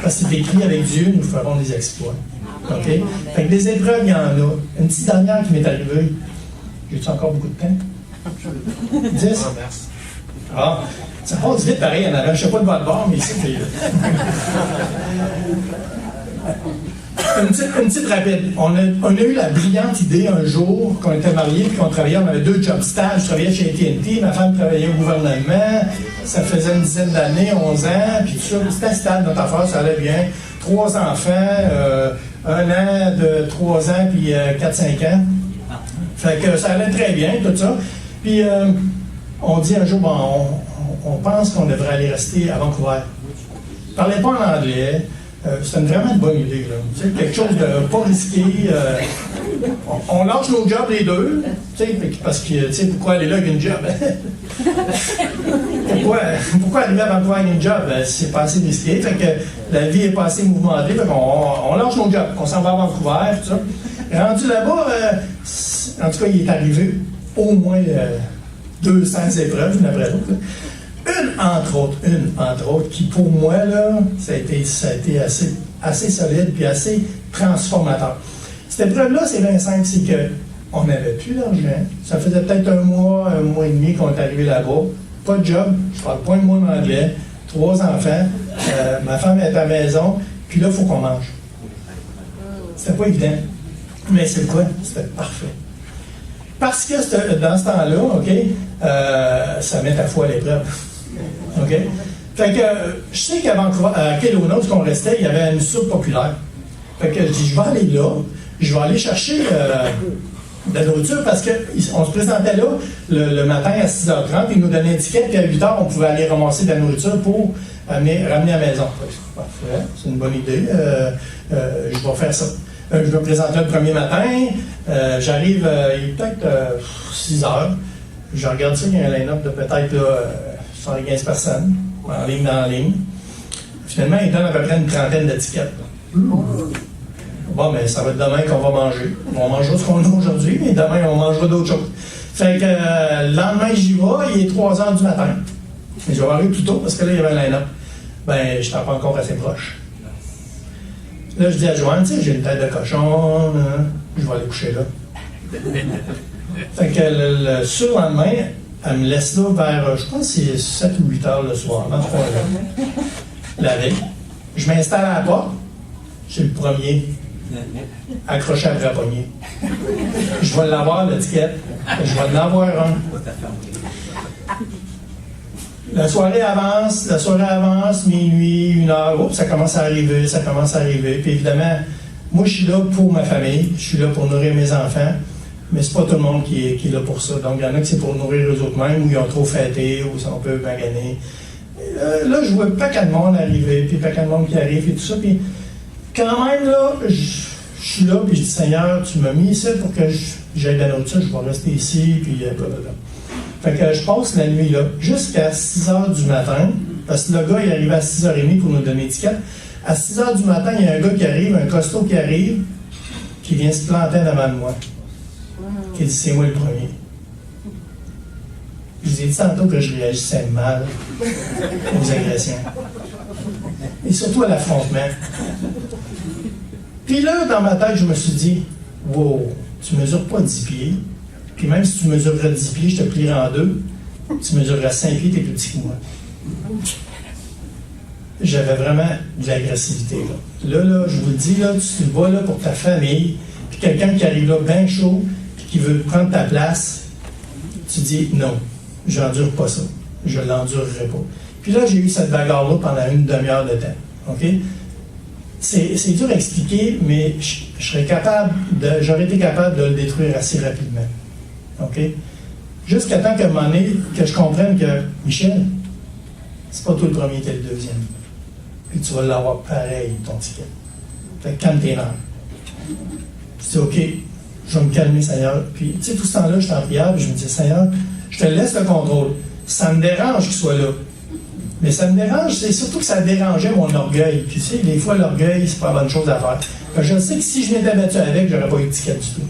Parce que c'est écrit avec Dieu, nous ferons des exploits. OK? Fait que des épreuves, il y en a. Une petite dernière qui m'est arrivée. J'ai-tu encore beaucoup de temps? 10? Ah, ça passe vite pareil en avant. Je ne sais pas de votre bord, mais ici, c'est une petite rapide. On a eu la brillante idée un jour qu'on était mariés et qu'on travaillait. On avait 2 job stages. Je travaillais chez AT&T, ma femme travaillait au gouvernement. Ça faisait une dizaine d'années, 11 ans. Puis tout ça, c'était stable, notre affaire, ça allait bien. 3 enfants, 1 an de 3 ans, puis 4-5 ans. Fait que ça allait très bien, tout ça. Puis on dit un jour, bon, on pense qu'on devrait aller rester à Vancouver. Ne parlez pas en anglais. C'est vraiment une bonne idée, là. Tu sais, quelque chose de pas risqué. On lâche nos jobs les deux, tu sais, parce que, tu sais, pourquoi aller là avec une job? pourquoi arriver à Vancouver avec une job? C'est pas assez risqué, fait que la vie est pas assez mouvementée, fait qu'on lâche nos jobs, on s'en va à Vancouver, tout ça. Rendu là-bas, en tout cas, il est arrivé au moins 200 épreuves, une après l'autre. Une entre autres, qui pour moi, là, ça a été assez solide puis assez transformateur. Cette épreuve-là, c'est bien simple, c'est qu'on n'avait plus d'argent. Ça faisait peut-être un mois et demi qu'on est arrivé là-bas. Pas de job, je parle pas un mot d'anglais, 3 enfants, ma femme est à la maison, puis là, il faut qu'on mange. C'était pas évident. Mais c'est quoi? C'était parfait. Parce que dans ce temps-là, OK, ça met ta foi à l'épreuve. OK? Fait que je sais qu'à Vancouver, à Kelowna, où on restait, il y avait une soupe populaire. Fait que je dis, je vais aller là, je vais aller chercher de la nourriture parce qu'on se présentait là le matin à 6h30, ils nous donnaient une étiquette, puis à 8h, on pouvait aller ramasser de la nourriture pour ramener à la maison. Parfait, c'est une bonne idée. Je vais faire ça. Je me présentais le premier matin, j'arrive, il est peut-être 6h. Je regarde ça, il y a un line-up de peut-être 115 personnes, en ligne dans la ligne. Finalement, ils donnent à peu près une trentaine d'étiquettes. Bon, mais ça va être demain qu'on va manger. On mangera ce qu'on a aujourd'hui, mais demain, on mangera d'autres choses. Fait que le lendemain, j'y vais, il est 3h du matin. Mais je vais arriver plus tôt parce que là, il y avait un line-up. Ben, je n'étais pas encore assez proche. Là, je dis à Joanne, tu sais, j'ai une tête de cochon, je vais aller coucher là. Fait que le surlendemain, elle me laisse là vers, je pense que c'est 7 ou 8 heures le soir, dans ce coin-là. La veille. Je m'installe à la porte. Je suis le premier accroché après la poignée. Je vais l'avoir, l'étiquette. Je vais en avoir un. La soirée avance, minuit, 1h, oups, ça commence à arriver. Puis évidemment, moi, je suis là pour ma famille, je suis là pour nourrir mes enfants. Mais c'est pas tout le monde qui est là pour ça. Donc, il y en a que c'est pour nourrir eux-mêmes, ou ils ont trop fêté, ou ils sont un peu maganés. Là, je vois pas qu'un monde arriver, puis pas qu'un monde qui arrive, et tout ça. Puis, quand même, là, je suis là, puis je dis, Seigneur, tu m'as mis ici pour que j'aille de la nourriture, je vais rester ici, puis blablabla. Fait que je passe la nuit là, jusqu'à 6h du matin, parce que le gars, il arrivait à 6h30 pour nous donner l'étiquette. À 6h du matin, il y a un gars qui arrive, un costaud qui arrive, qui vient se planter devant de moi. Qui dit, c'est moi le premier. Je vous ai dit tantôt que je réagissais mal aux agressions. Et surtout à l'affrontement. Puis là, dans ma tête, je me suis dit, wow, tu mesures pas 10 pieds. Puis même si tu mesurerais 10 pieds, je te plierais en deux. Tu mesurerais 5 pieds, t'es plus petit que moi. J'avais vraiment de l'agressivité. Là, je vous le dis, là, tu vas là pour ta famille, puis quelqu'un qui arrive là bien chaud, puis qui veut prendre ta place, tu dis non, j'endure pas ça. Je l'endurerai pas. Puis là, j'ai eu cette bagarre-là pendant une demi-heure de temps. OK? C'est dur à expliquer, mais j'aurais été capable de le détruire assez rapidement. OK? Jusqu'à temps qu'à un moment donné, que je comprenne que, Michel, c'est pas toi le premier, t'es le deuxième. Puis tu vas l'avoir pareil, ton ticket. Fait que calme tes nerfs. Je dis, OK, je vais me calmer, Seigneur. Puis, tu sais, tout ce temps-là, j'étais en prière, puis je me dis, Seigneur, Je te laisse le contrôle. Ça me dérange qu'il soit là. Mais ça me dérange, c'est surtout que ça dérangeait mon orgueil. Puis tu sais, des fois, l'orgueil, c'est pas la bonne chose à faire. Je sais que si je m'étais battu avec, j'aurais pas eu de ticket du tout.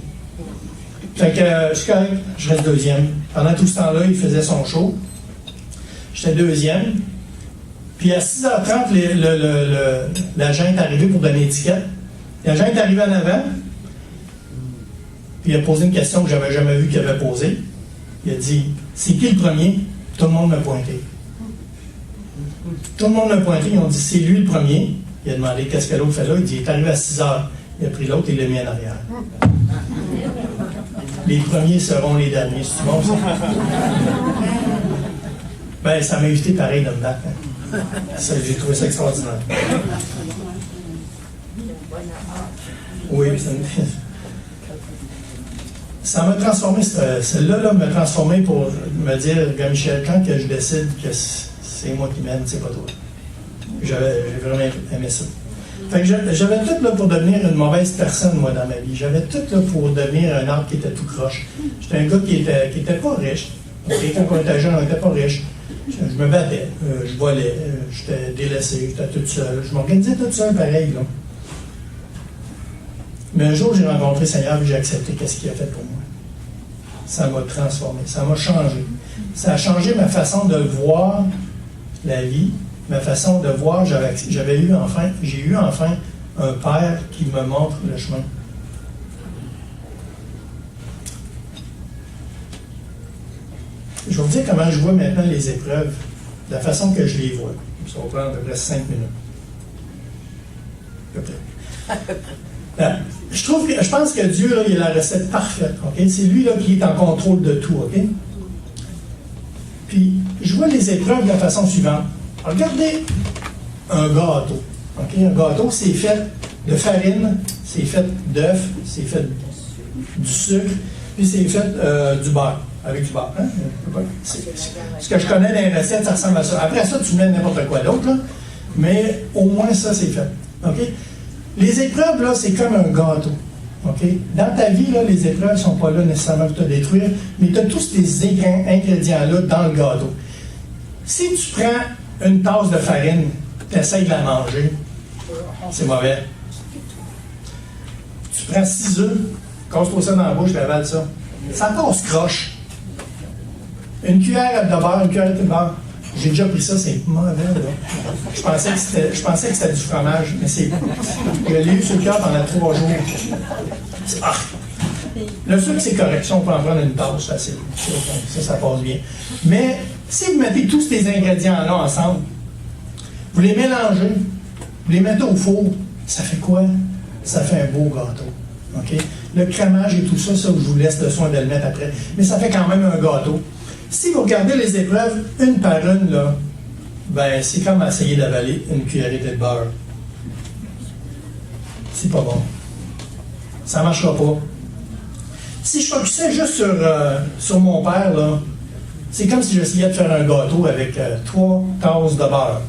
Fait que je suis correct, je reste deuxième. Pendant tout ce temps-là, il faisait son show. J'étais deuxième. Puis à 6h30, l'agent est arrivé pour donner l'étiquette. L'agent est arrivé en avant. Puis il a posé une question que j'avais jamais vue qu'il avait posée. Il a dit « C'est qui le premier? » Tout le monde m'a pointé. Tout le monde m'a pointé. Ils ont dit « C'est lui le premier. » Il a demandé « Qu'est-ce que l'autre fait là? » Il dit « Il est arrivé à 6h. » Il a pris l'autre et il l'a mis en arrière. Les premiers seront les derniers. C'est bon, ça? Ben, ça m'a évité pareil de me battre. Hein. Ça, j'ai trouvé ça extraordinaire. Oui, ça m'a transformé. Celle-là m'a transformé pour me dire, gars Michel, quand que je décide que c'est moi qui mène, c'est pas toi. J'ai vraiment aimé ça. Fait que j'avais tout là pour devenir une mauvaise personne, moi, dans ma vie. J'avais tout là pour devenir un arbre qui était tout croche. J'étais un gars qui était pas riche. Quand on était jeune, on n'était pas riche. Je me battais, je volais, j'étais délaissé, j'étais tout seul. Je m'organisais tout seul, pareil, là. Mais un jour, j'ai rencontré le Seigneur et j'ai accepté ce qu'il a fait pour moi. Ça m'a transformé, ça m'a changé. Ça a changé ma façon de voir la vie, ma façon de voir. J'ai eu enfin un père qui me montre le chemin. Je vais vous dire comment je vois maintenant les épreuves, la façon que je les vois. Ça va prendre à peu près 5 minutes. Peut-être. Je pense que Dieu, là, il a la recette parfaite. Okay? C'est lui là, qui est en contrôle de tout. Okay? Puis, je vois les épreuves de la façon suivante. Regardez un gâteau. Okay? Un gâteau, c'est fait de farine, c'est fait d'œufs, c'est fait du sucre, puis c'est fait du beurre. Avec du beurre. Hein? Ce que je connais dans les recettes, ça ressemble à ça. Après ça, tu mets n'importe quoi d'autre, là. Mais au moins ça, c'est fait. Okay? Les épreuves, là, c'est comme un gâteau. Okay? Dans ta vie, là, les épreuves ne sont pas là nécessairement pour te détruire, mais tu as tous ces ingrédients-là dans le gâteau. Si tu prends une tasse de farine, tu essaies de la manger, c'est mauvais. Tu prends 6 œufs, casse-toi ça dans la bouche, tu avales ça. Ça passe croche. Une cuillère de beurre, une cuillère de beurre. J'ai déjà pris ça, c'est mauvais, là. Je pensais que c'était du fromage, mais c'est. Je l'ai eu sur le cœur pendant 3 jours. Ah. Le sucre, c'est correct. Si on peut en prendre une tasse, facile. Ça passe bien. Mais si vous mettez tous ces ingrédients-là ensemble, vous les mélangez, vous les mettez au four, ça fait quoi? Ça fait un beau gâteau. Okay? Le crémage et tout ça, je vous laisse le soin de le mettre après. Mais ça fait quand même un gâteau. Si vous regardez les épreuves, une par une, là, ben, c'est comme essayer d'avaler une cuillerée de beurre. C'est pas bon. Ça ne marchera pas. Si je focusais juste sur mon père, là, c'est comme si j'essayais de faire un gâteau avec 3 tasses de beurre.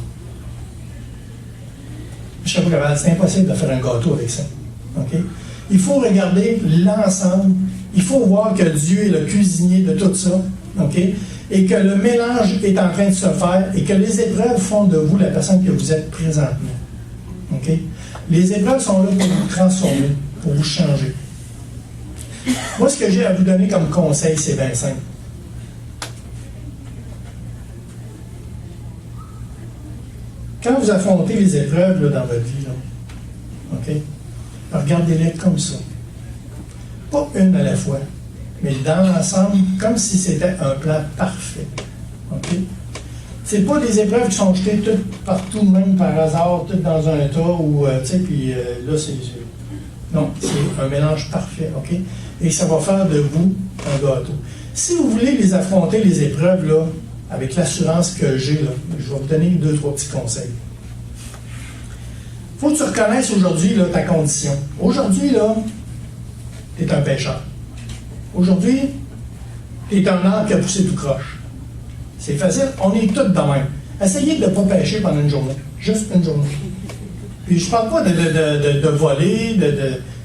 Je sais pas, c'est impossible de faire un gâteau avec ça. Okay? Il faut regarder l'ensemble. Il faut voir que Dieu est le cuisinier de tout ça. Okay? Et que le mélange est en train de se faire et que les épreuves font de vous la personne que vous êtes présentement. Okay? Les épreuves sont là pour vous transformer, pour vous changer. Moi, ce que j'ai à vous donner comme conseil, c'est bien simple. Quand vous affrontez les épreuves là, dans votre vie, là, okay? Regardez-les comme ça. Pas une à la fois, mais dans l'ensemble, comme si c'était un plan parfait. Okay? C'est pas des épreuves qui sont jetées toutes partout, même par hasard, toutes dans un tas, ou, tu sais, puis là, c'est... Non, c'est un mélange parfait, OK? Et ça va faire de vous un gâteau. Si vous voulez les affronter, les épreuves, là, avec l'assurance que j'ai, là, je vais vous donner 2-3 petits conseils. Il faut que tu reconnaisses aujourd'hui là, ta condition. Aujourd'hui, là, tu es un pécheur. Aujourd'hui, tu es un arbre qui a poussé tout croche. C'est facile, on est tous de même. Essayez de ne pas pécher pendant une journée. Juste une journée. Puis je ne parle pas de voler,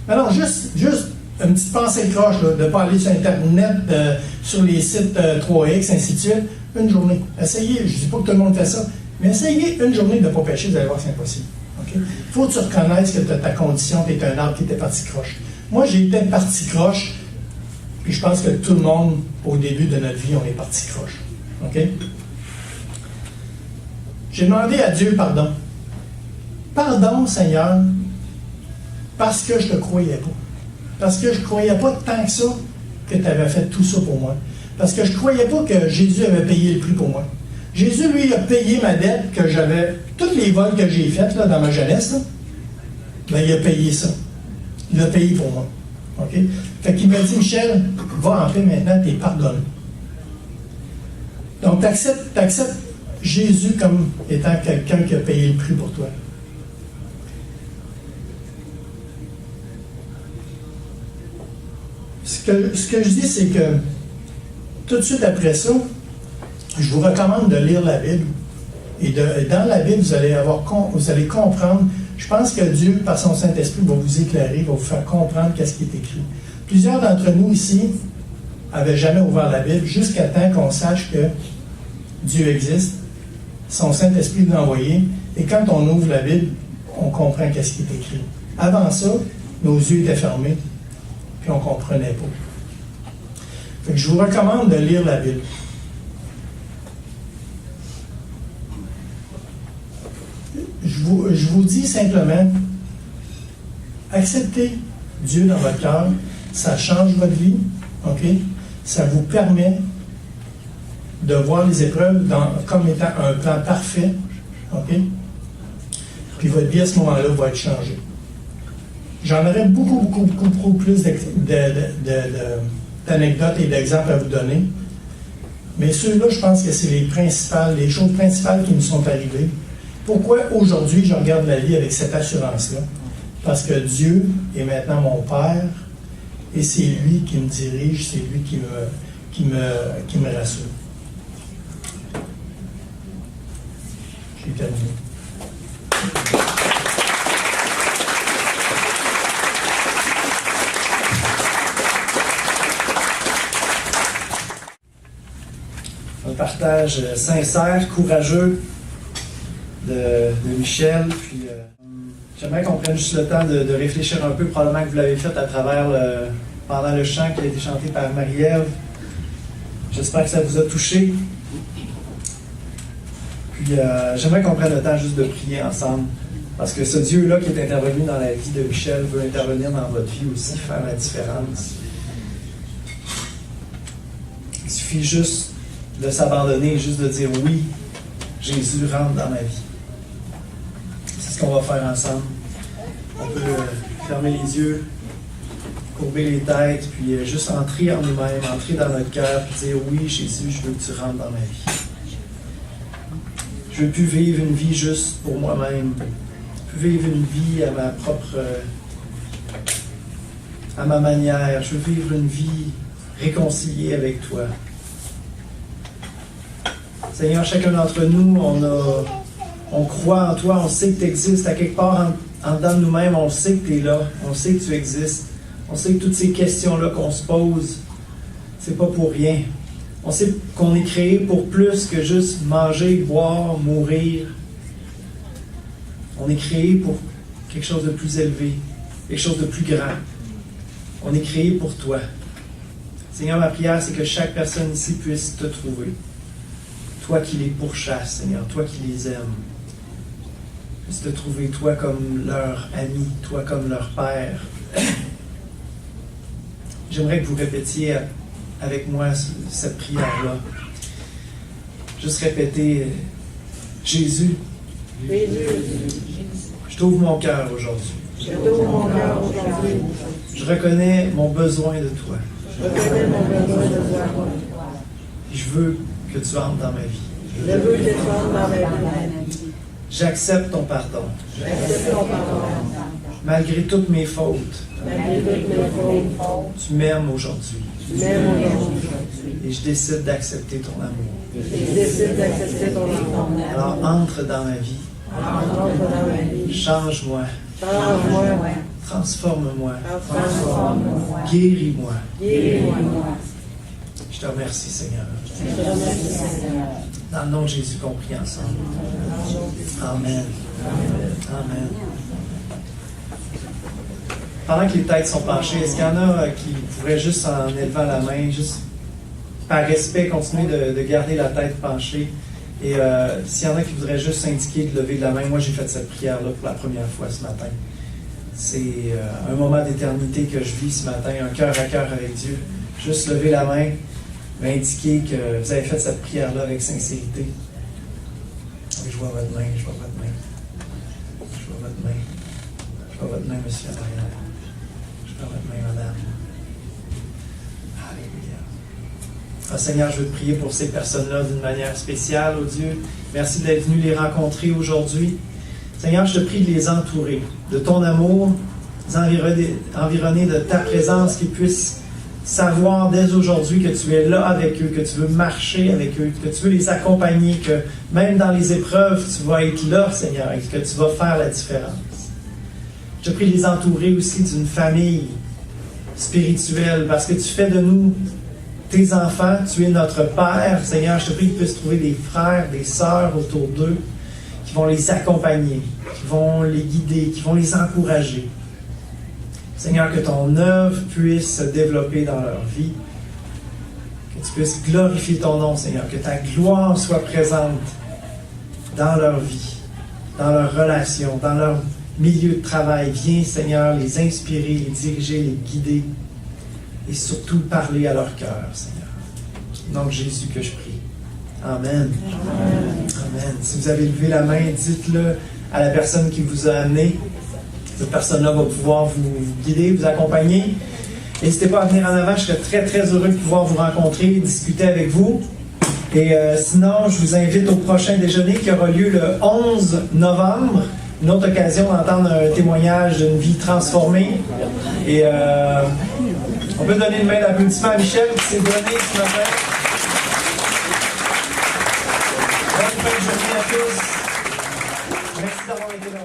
non, juste une petite pensée croche, là, de ne pas aller sur Internet, sur les sites 3X, ainsi de suite, une journée. Essayez, je ne dis pas que tout le monde fait ça, mais essayez une journée de ne pas pécher, vous allez voir que c'est impossible. Il faut que tu reconnaisses que tu as ta condition, tu es un arbre qui était parti croche. Moi, j'ai été parti croche, puis je pense que tout le monde, au début de notre vie, on est parti croche. OK? J'ai demandé à Dieu pardon. Pardon, Seigneur, parce que je ne te croyais pas. Parce que je ne croyais pas tant que ça que tu avais fait tout ça pour moi. Parce que je ne croyais pas que Jésus avait payé le prix pour moi. Jésus, lui, a payé ma dette que j'avais. Tous les vols que j'ai faits là, dans ma jeunesse, là, ben, il a payé ça. Il l'a payé pour moi. OK? Fait qu'il m'a dit, Michel, va en paix maintenant, t'es pardonné. Donc, tu acceptes Jésus comme étant quelqu'un qui a payé le prix pour toi. Ce que je dis, c'est que tout de suite après ça, je vous recommande de lire la Bible. Et dans la Bible, vous allez comprendre. Je pense que Dieu, par son Saint-Esprit, va vous éclairer, va vous faire comprendre qu'est-ce qui est écrit. Plusieurs d'entre nous ici n'avaient jamais ouvert la Bible jusqu'à temps qu'on sache que Dieu existe. Son Saint-Esprit l'a envoyé. Et quand on ouvre la Bible, on comprend qu'est-ce qui est écrit. Avant ça, nos yeux étaient fermés, puis on ne comprenait pas. Fait que je vous recommande de lire la Bible. Je vous dis simplement, acceptez Dieu dans votre cœur, ça change votre vie, OK? Ça vous permet de voir les épreuves comme étant un plan parfait, OK? Puis votre vie à ce moment-là va être changée. J'en aurais beaucoup plus d'anecdotes et d'exemples à vous donner, mais ceux-là, je pense que c'est les choses principales qui nous sont arrivées. Pourquoi aujourd'hui je regarde la vie avec cette assurance-là? Parce que Dieu est maintenant mon Père et c'est lui qui me dirige, c'est lui qui me rassure. J'ai terminé. Un partage sincère, courageux de Michel. Puis, j'aimerais qu'on prenne juste le temps de réfléchir un peu. Probablement que vous l'avez fait à travers pendant le chant qui a été chanté par Marie-Ève. J'espère que ça vous a touché. Puis j'aimerais qu'on prenne le temps juste de prier ensemble. Parce que ce Dieu-là qui est intervenu dans la vie de Michel veut intervenir dans votre vie aussi, faire la différence. Il suffit juste de s'abandonner, juste de dire oui, Jésus rentre dans ma vie. C'est ce qu'on va faire ensemble. On peut fermer les yeux, courber les têtes, puis juste entrer en nous-mêmes, entrer dans notre cœur, puis dire oui, Jésus, je veux que tu rentres dans ma vie. Je ne veux plus vivre une vie juste pour moi-même. Je veux plus vivre une vie à ma propre, à ma manière. Je veux vivre une vie réconciliée avec toi. Seigneur, chacun d'entre nous, on croit en toi, on sait que tu existes à quelque part en dedans de nous-mêmes, on sait que tu es là, on sait que tu existes, on sait que toutes ces questions-là qu'on se pose, c'est pas pour rien. On sait qu'on est créé pour plus que juste manger, boire, mourir. On est créé pour quelque chose de plus élevé, quelque chose de plus grand. On est créé pour toi. Seigneur, ma prière, c'est que chaque personne ici puisse te trouver. Toi qui les pourchasses, Seigneur, toi qui les aimes. Puisse te trouver, toi comme leur ami, toi comme leur père. J'aimerais que vous répétiez avec moi cette prière-là. Juste répéter, Jésus, je t'ouvre mon cœur aujourd'hui. Je reconnais mon besoin de toi. Je veux que tu entres dans ma vie. J'accepte ton pardon. Malgré toutes mes fautes, tu m'aimes aujourd'hui. Et je décide d'accepter ton amour. Alors entre dans ma vie. Change-moi. Transforme-moi. Guéris-moi. Je te remercie, Seigneur. Dans le nom de Jésus qu'on prie ensemble. Amen. Amen. Pendant que les têtes sont penchées, est-ce qu'il y en a qui pourraient juste en élevant la main, juste par respect, continuer de garder la tête penchée? Et s'il y en a qui voudraient juste s'indiquer de lever de la main, moi j'ai fait cette prière-là pour la première fois ce matin. C'est un moment d'éternité que je vis ce matin, un cœur à cœur avec Dieu. Juste lever la main, m'indiquer que vous avez fait cette prière-là avec sincérité. Je vois votre main, je vois votre main. Je vois votre main. Je vois votre main, monsieur en arrière. Je vois votre main, madame. Alléluia. Ah, Seigneur, je veux te prier pour ces personnes-là d'une manière spéciale, oh Dieu. Merci d'être venu les rencontrer aujourd'hui. Seigneur, je te prie de les entourer de ton amour, environner de ta présence, qu'ils puissent savoir dès aujourd'hui que tu es là avec eux, que tu veux marcher avec eux, que tu veux les accompagner, que même dans les épreuves, tu vas être là, Seigneur, et que tu vas faire la différence. Je te prie de les entourer aussi d'une famille spirituelle, parce que tu fais de nous tes enfants, tu es notre Père. Seigneur, je te prie qu'ils puissent trouver des frères, des sœurs autour d'eux, qui vont les accompagner, qui vont les guider, qui vont les encourager. Seigneur, que ton œuvre puisse se développer dans leur vie, que tu puisses glorifier ton nom, Seigneur, que ta gloire soit présente dans leur vie, dans leurs relations, dans leur milieu de travail. Viens, Seigneur, les inspirer, les diriger, les guider et surtout parler à leur cœur, Seigneur. Au nom de Jésus que je prie. Amen. Amen. Si vous avez levé la main, dites-le à la personne qui vous a amené. Cette personne-là va pouvoir vous guider, vous accompagner. N'hésitez pas à venir en avant. Je serais très, très heureux de pouvoir vous rencontrer, discuter avec vous. Et sinon, je vous invite au prochain déjeuner qui aura lieu le 11 novembre. Une autre occasion d'entendre un témoignage d'une vie transformée. Et on peut donner une main d'applaudissement à Michel qui s'est donné ce matin. Bonne fin de journée à tous. Merci d'avoir été là.